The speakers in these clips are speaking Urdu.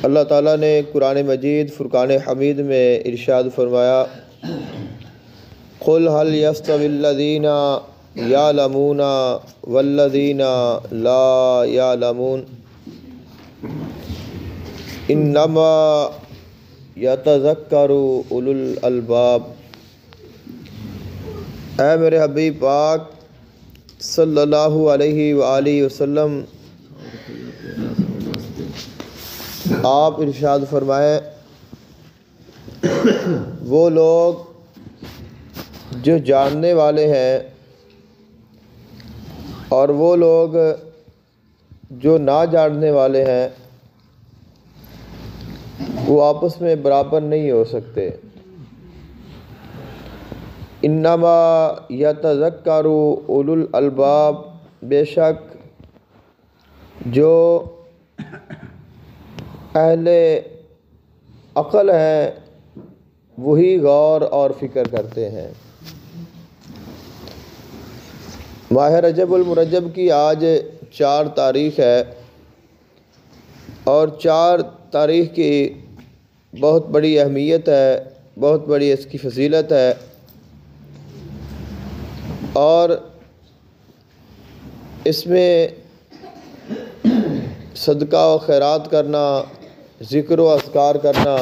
اللہ تعالیٰ نے قرآن مجید فرقان حمید میں ارشاد فرمایا قُلْ هَلْ يَسْتَوِي الَّذِينَ يَعْلَمُونَ وَالَّذِينَ لَا يَعْلَمُونَ إِنَّمَا يَتَذَكَّرُ أُولُو الْأَلْبَابِ۔ اے میرے حبیب پاک صلی اللہ علیہ وآلہ وسلم، آپ ارشاد فرمائیں وہ لوگ جو جاننے والے ہیں اور وہ لوگ جو نہ جاننے والے ہیں وہ آپس میں برابر نہیں ہو سکتے۔ انما یتذکر اولو الالباب، بے شک جو اہل عقل ہیں وہی غور اور فکر کرتے ہیں۔ ماہ رجب المرجب کی آج 4 تاریخ ہے اور 4 تاریخ کی بہت بڑی اہمیت ہے، بہت بڑی اس کی فضیلت ہے، اور اس میں صدقہ و خیرات کرنا، ذکر و اذکار کرنا،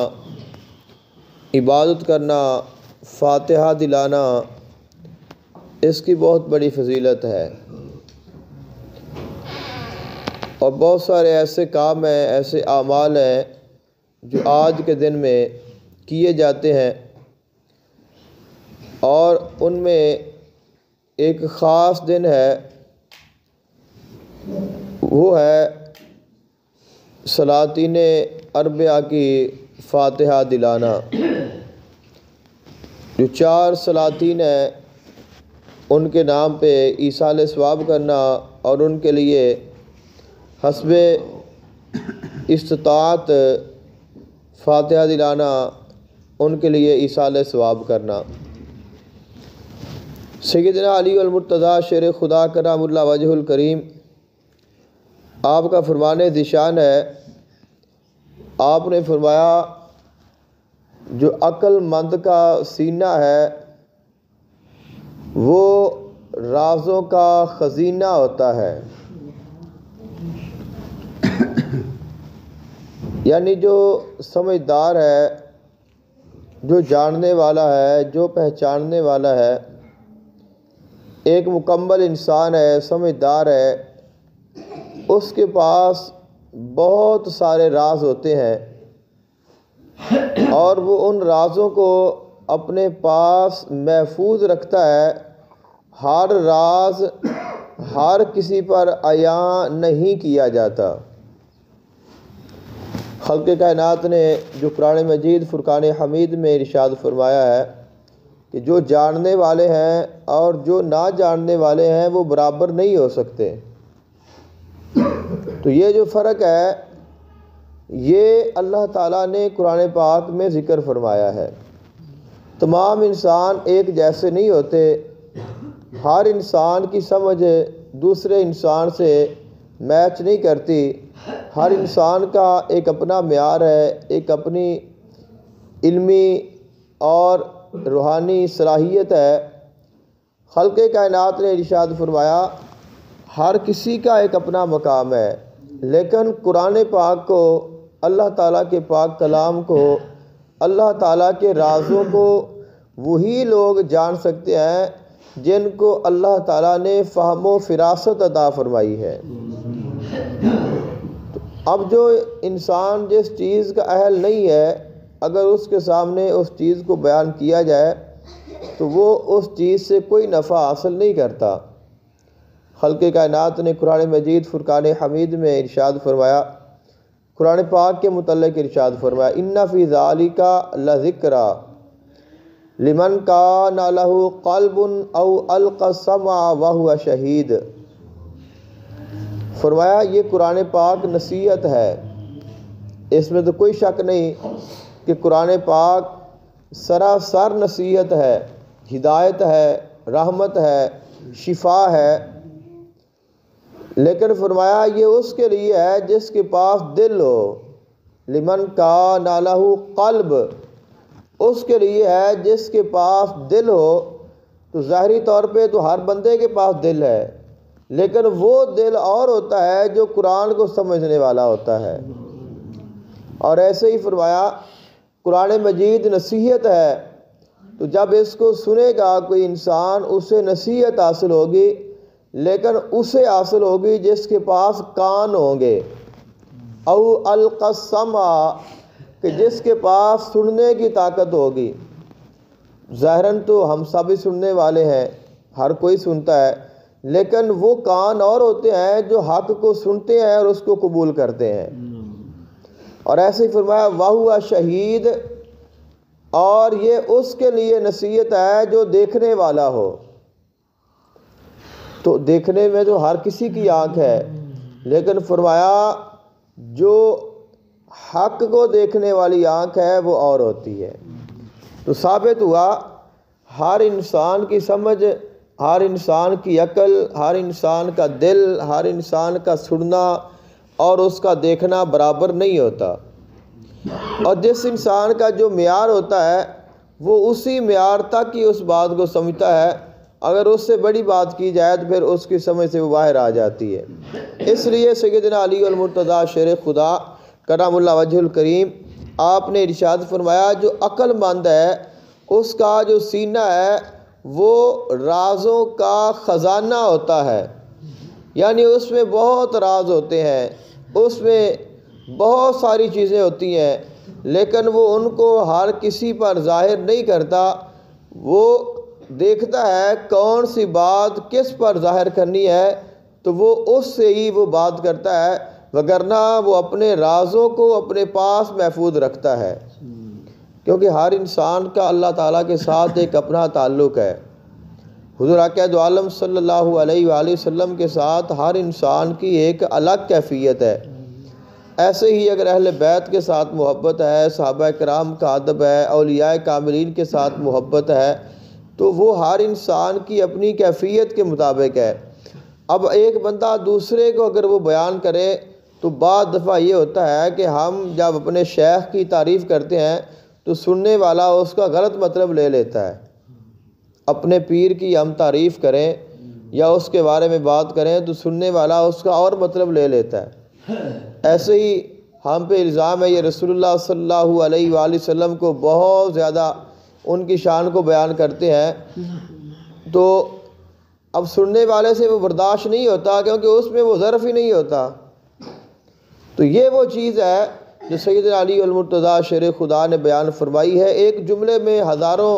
عبادت کرنا، فاتحہ دلانا، اس کی بہت بڑی فضیلت ہے۔ اور بہت سارے ایسے کام ہیں، ایسے اعمال ہیں جو آج کے دن میں کیے جاتے ہیں، اور ان میں ایک خاص دن ہے، وہ ہے سلاطین اربعہ کی فاتحہ دلانا۔ جو 4 سلاطین ہیں ان کے نام پہ ایصال ثواب کرنا اور ان کے لیے حسب استطاعت فاتحہ دلانا، ان کے لیے ایصال ثواب کرنا۔ سیدنا علی المرتضیٰ شیر خدا کرم اللہ وجہ الکریم، آپ کا فرمان ذیشان ہے، آپ نے فرمایا جو عقل مند کا سینہ ہے وہ رازوں کا خزینہ ہوتا ہے، یعنی جو سمجھدار ہے، جو جاننے والا ہے، جو پہچاننے والا ہے، ایک مکمل انسان ہے، سمجھدار ہے، اس کے پاس بہت سارے راز ہوتے ہیں اور وہ ان رازوں کو اپنے پاس محفوظ رکھتا ہے۔ ہر راز ہر کسی پر عیاں نہیں کیا جاتا۔ خلق کائنات نے جو قرآن مجید فرقان حمید میں ارشاد فرمایا ہے کہ جو جاننے والے ہیں اور جو نہ جاننے والے ہیں وہ برابر نہیں ہو سکتے، تو یہ جو فرق ہے یہ اللہ تعالیٰ نے قرآن پاک میں ذکر فرمایا ہے۔ تمام انسان ایک جیسے نہیں ہوتے، ہر انسان کی سمجھ دوسرے انسان سے میچ نہیں کرتی، ہر انسان کا ایک اپنا معیار ہے، ایک اپنی علمی اور روحانی صلاحیت ہے۔ خلق کائنات نے ارشاد فرمایا ہر کسی کا ایک اپنا مقام ہے، لیکن قرآن پاک کو، اللہ تعالیٰ کے پاک کلام کو، اللہ تعالیٰ کے رازوں کو وہی لوگ جان سکتے ہیں جن کو اللہ تعالیٰ نے فہم و فراست عطا فرمائی ہے۔ اب جو انسان جس چیز کا اہل نہیں ہے، اگر اس کے سامنے اس چیز کو بیان کیا جائے تو وہ اس چیز سے کوئی نفع حاصل نہیں کرتا۔ خلق کائنات نے قرآن مجید فرقان حمید میں ارشاد فرمایا، قرآن پاک کے متعلق ارشاد فرمایا ان فی ذالک لذکری لمن کان لہ قلب او القی السمع وہو شہید۔ فرمایا یہ قرآن پاک نصیحت ہے، اس میں تو کوئی شک نہیں کہ قرآن پاک سراسر نصیحت ہے، ہدایت ہے، رحمت ہے، شفا ہے، لیکن فرمایا یہ اس کے لیے ہے جس کے پاس دل ہو، لمن کان لہ قلب، اس کے لیے ہے جس کے پاس دل ہو۔ تو ظاہری طور پہ تو ہر بندے کے پاس دل ہے، لیکن وہ دل اور ہوتا ہے جو قرآن کو سمجھنے والا ہوتا ہے۔ اور ایسے ہی فرمایا قرآن مجید نصیحت ہے، تو جب اس کو سنے گا کوئی انسان اسے نصیحت حاصل ہوگی، لیکن اسے حاصل ہوگی جس کے پاس کان ہوں گے، او القى السمع، کہ جس کے پاس سننے کی طاقت ہوگی۔ ظاہراً تو ہم سبھی سننے والے ہیں، ہر کوئی سنتا ہے، لیکن وہ کان اور ہوتے ہیں جو حق کو سنتے ہیں اور اس کو قبول کرتے ہیں۔ اور ایسے ہی فرمایا وَهُوَ شہید، اور یہ اس کے لیے نصیحت ہے جو دیکھنے والا ہو۔ تو دیکھنے میں تو ہر کسی کی آنکھ ہے، لیکن فرمایا جو حق کو دیکھنے والی آنکھ ہے وہ اور ہوتی ہے۔ تو ثابت ہوا ہر انسان کی سمجھ، ہر انسان کی عقل، ہر انسان کا دل، ہر انسان کا سننا اور اس کا دیکھنا برابر نہیں ہوتا، اور جس انسان کا جو معیار ہوتا ہے وہ اسی معیار تک ہی اس بات کو سمجھتا ہے، اگر اس سے بڑی بات کی جائے تو پھر اس کی سمجھ سے وہ باہر آ جاتی ہے۔ اس لیے سیدنا علی المرتضیٰ شیر خدا کرم اللہ وجہ الکریم آپ نے ارشاد فرمایا جو عقل مند ہے اس کا جو سینہ ہے وہ رازوں کا خزانہ ہوتا ہے، یعنی اس میں بہت راز ہوتے ہیں، اس میں بہت ساری چیزیں ہوتی ہیں، لیکن وہ ان کو ہر کسی پر ظاہر نہیں کرتا، وہ دیکھتا ہے کون سی بات کس پر ظاہر کرنی ہے تو وہ اس سے ہی وہ بات کرتا ہے، وگرنہ وہ اپنے رازوں کو اپنے پاس محفوظ رکھتا ہے، کیونکہ ہر انسان کا اللہ تعالیٰ کے ساتھ ایک اپنا تعلق ہے۔ حضور آقا دو عالم صلی اللہ علیہ وآلہ وسلم کے ساتھ ہر انسان کی ایک الگ کیفیت ہے۔ ایسے ہی اگر اہل بیت کے ساتھ محبت ہے، صحابہ کرام کا ادب ہے، اولیاء کاملین کے ساتھ محبت ہے، تو وہ ہر انسان کی اپنی کیفیت کے مطابق ہے۔ اب ایک بندہ دوسرے کو اگر وہ بیان کرے تو بعض دفعہ یہ ہوتا ہے کہ ہم جب اپنے شیخ کی تعریف کرتے ہیں تو سننے والا اس کا غلط مطلب لے لیتا ہے۔ اپنے پیر کی ہم تعریف کریں یا اس کے بارے میں بات کریں تو سننے والا اس کا اور مطلب لے لیتا ہے۔ ایسے ہی ہم پہ الزام ہے یہ رسول اللہ صلی اللہ علیہ وآلہ وسلم کو بہت زیادہ ان کی شان کو بیان کرتے ہیں، تو اب سننے والے سے وہ برداشت نہیں ہوتا کیونکہ اس میں وہ ظرف ہی نہیں ہوتا۔ تو یہ وہ چیز ہے جو سیدنا علی المرتضیٰ شیر خدا نے بیان فرمائی ہے۔ ایک جملے میں ہزاروں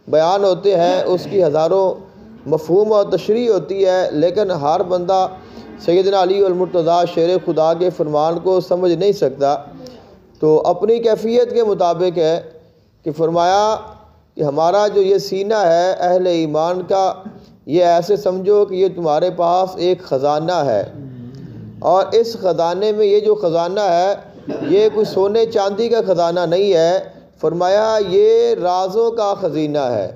بیان ہوتے ہیں، اس کی ہزاروں مفہوم اور تشریح ہوتی ہے، لیکن ہر بندہ سیدنا علی المرتضیٰ شیر خدا کے فرمان کو سمجھ نہیں سکتا۔ تو اپنی کیفیت کے مطابق ہے کہ فرمایا کہ ہمارا جو یہ سینہ ہے اہل ایمان کا، یہ ایسے سمجھو کہ یہ تمہارے پاس ایک خزانہ ہے، اور اس خزانے میں یہ جو خزانہ ہے یہ کوئی سونے چاندی کا خزانہ نہیں ہے، فرمایا یہ رازوں کا خزینہ ہے،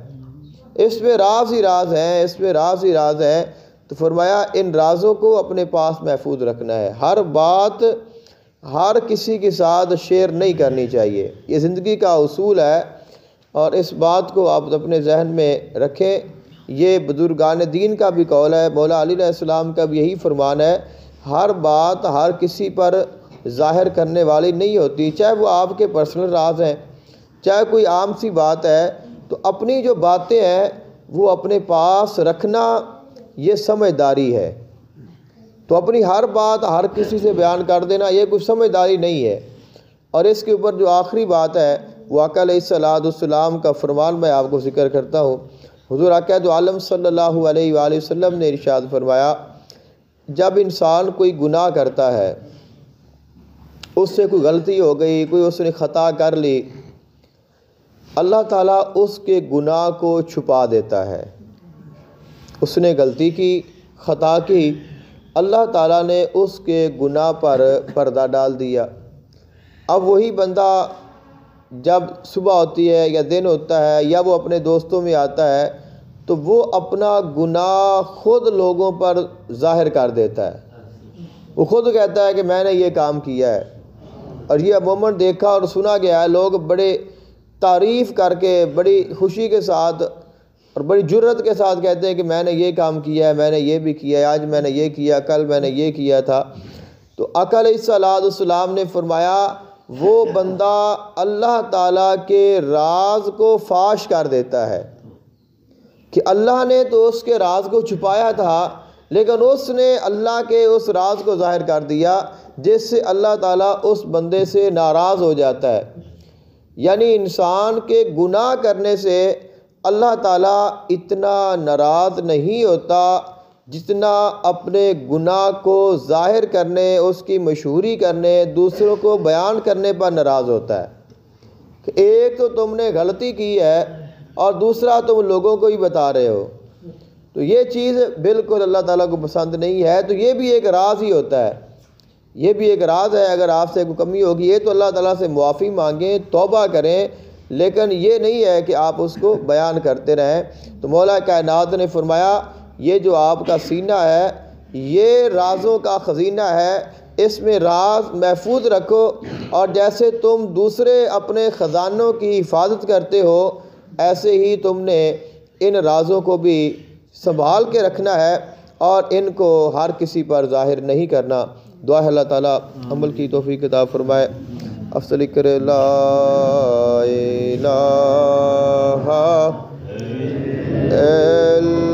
اس میں راز ہی راز ہیں، اس میں راز ہی راز ہیں۔ تو فرمایا ان رازوں کو اپنے پاس محفوظ رکھنا ہے، ہر بات ہر کسی کے ساتھ شیئر نہیں کرنی چاہیے، یہ زندگی کا اصول ہے، اور اس بات کو آپ اپنے ذہن میں رکھیں۔ یہ بزرگان دین کا بھی قول ہے، مولا علی علیہ السلام کا بھی یہی فرمان ہے، ہر بات ہر کسی پر ظاہر کرنے والی نہیں ہوتی، چاہے وہ آپ کے پرسنل راز ہیں، چاہے کوئی عام سی بات ہے، تو اپنی جو باتیں ہیں وہ اپنے پاس رکھنا یہ سمجھداری ہے۔ تو اپنی ہر بات ہر کسی سے بیان کر دینا یہ کوئی سمجھداری نہیں ہے۔ اور اس کے اوپر جو آخری بات ہے وہ آقا علیہ السلام کا فرمان میں آپ کو ذکر کرتا ہوں۔ حضور آقا دو عالم صلی اللہ علیہ وآلہ وسلم نے ارشاد فرمایا جب انسان کوئی گناہ کرتا ہے، اس سے کوئی غلطی ہو گئی، کوئی اس نے خطا کر لی، اللہ تعالیٰ اس کے گناہ کو چھپا دیتا ہے۔ اس نے غلطی کی، خطا کی، اللہ تعالیٰ نے اس کے گناہ پر پردہ ڈال دیا۔ اب وہی بندہ جب صبح ہوتی ہے یا دن ہوتا ہے یا وہ اپنے دوستوں میں آتا ہے تو وہ اپنا گناہ خود لوگوں پر ظاہر کر دیتا ہے، وہ خود کہتا ہے کہ میں نے یہ کام کیا ہے، اور یہ عموماً دیکھا اور سنا گیا ہے، لوگ بڑے تعریف کر کے بڑی خوشی کے ساتھ اور بڑی جرت کے ساتھ کہتے ہیں کہ میں نے یہ کام کیا ہے، میں نے یہ بھی کیا ہے، آج میں نے یہ کیا، کل میں نے یہ کیا تھا۔ تو آقا علیہ السلام نے فرمایا وہ بندہ اللہ تعالیٰ کے راز کو فاش کر دیتا ہے، کہ اللہ نے تو اس کے راز کو چھپایا تھا لیکن اس نے اللہ کے اس راز کو ظاہر کر دیا، جس سے اللہ تعالیٰ اس بندے سے ناراض ہو جاتا ہے۔ یعنی انسان کے گناہ کرنے سے اللہ تعالیٰ اتنا ناراض نہیں ہوتا جتنا اپنے گناہ کو ظاہر کرنے، اس کی مشہوری کرنے، دوسروں کو بیان کرنے پر ناراض ہوتا ہے۔ کہ ایک تو تم نے غلطی کی ہے اور دوسرا تم لوگوں کو ہی بتا رہے ہو، تو یہ چیز بالکل اللہ تعالیٰ کو پسند نہیں ہے۔ تو یہ بھی ایک راز ہی ہوتا ہے، یہ بھی ایک راز ہے۔ اگر آپ سے کوئی کمی ہوگی یہ تو اللہ تعالیٰ سے معافی مانگیں، توبہ کریں، لیکن یہ نہیں ہے کہ آپ اس کو بیان کرتے رہیں۔ تو مولا کائنات نے فرمایا یہ جو آپ کا سینہ ہے یہ رازوں کا خزینہ ہے، اس میں راز محفوظ رکھو، اور جیسے تم دوسرے اپنے خزانوں کی حفاظت کرتے ہو ایسے ہی تم نے ان رازوں کو بھی سنبھال کے رکھنا ہے اور ان کو ہر کسی پر ظاہر نہیں کرنا۔ دعا ہے اللہ تعالیٰ عمل کی توفیق عطا فرمائے۔ افضل کرے لا الہ الا